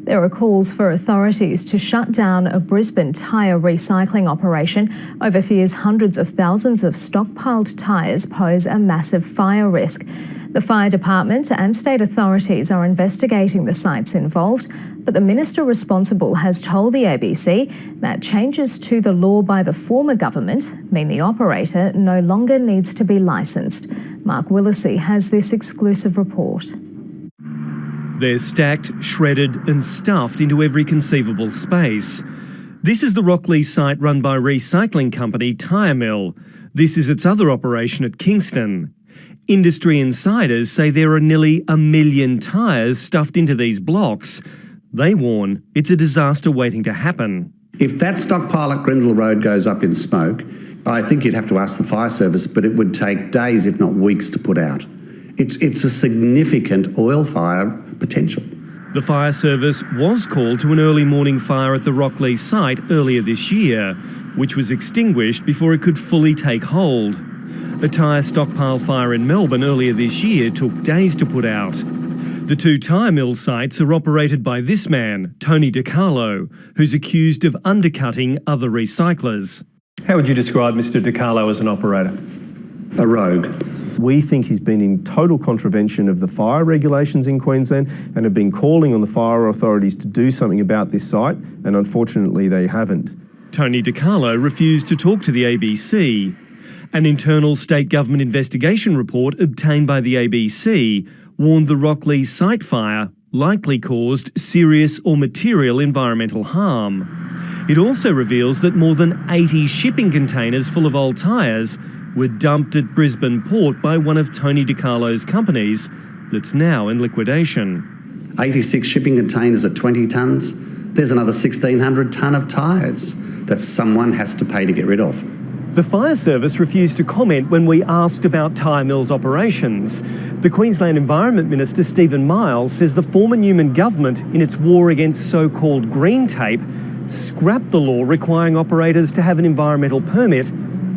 There are calls for authorities to shut down a Brisbane tyre recycling operation over fears hundreds of thousands of stockpiled tyres pose a massive fire risk. The fire department and state authorities are investigating the sites involved, but the minister responsible has told the ABC that changes to the law by the former government mean the operator no longer needs to be licensed. Mark Willesee has this exclusive report. They're stacked, shredded and stuffed into every conceivable space. This is the Rocklea site run by recycling company Tyremill. This is its other operation at Kingston. Industry insiders say there are nearly 1 million tyres stuffed into these blocks. They warn it's a disaster waiting to happen. If that stockpile at Grindle Road goes up in smoke, I think you'd have to ask the fire service, but it would take days, if not weeks, to put out. It's a significant oil fire potential. The fire service was called to an early morning fire at the Rocklea site earlier this year, which was extinguished before it could fully take hold. A tyre stockpile fire in Melbourne earlier this year took days to put out. The two tyre mill sites are operated by this man, Tony DiCarlo, who's accused of undercutting other recyclers. How would you describe Mr DiCarlo as an operator? A rogue. We think he's been in total contravention of the fire regulations in Queensland and have been calling on the fire authorities to do something about this site, and unfortunately they haven't. Tony DiCarlo refused to talk to the ABC. An internal state government investigation report obtained by the ABC warned the Rocklea site fire likely caused serious or material environmental harm. It also reveals that more than 80 shipping containers full of old tyres were dumped at Brisbane Port by one of Tony DiCarlo's companies that's now in liquidation. 86 shipping containers at 20 tonnes. There's another 1,600 tonne of tyres that someone has to pay to get rid of. The fire service refused to comment when we asked about Tyremill's operations. The Queensland Environment Minister Stephen Miles says the former Newman government, in its war against so-called green tape, scrapped the law requiring operators to have an environmental permit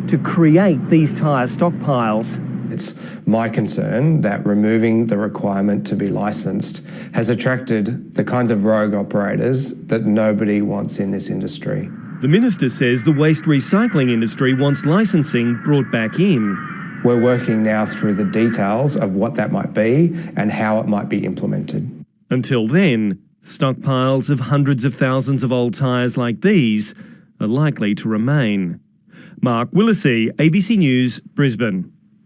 to create these tyre stockpiles. It's my concern that removing the requirement to be licensed has attracted the kinds of rogue operators that nobody wants in this industry. The minister says the waste recycling industry wants licensing brought back in. We're working now through the details of what that might be and how it might be implemented. Until then, stockpiles of hundreds of thousands of old tyres like these are likely to remain. Mark Willesee, ABC News, Brisbane.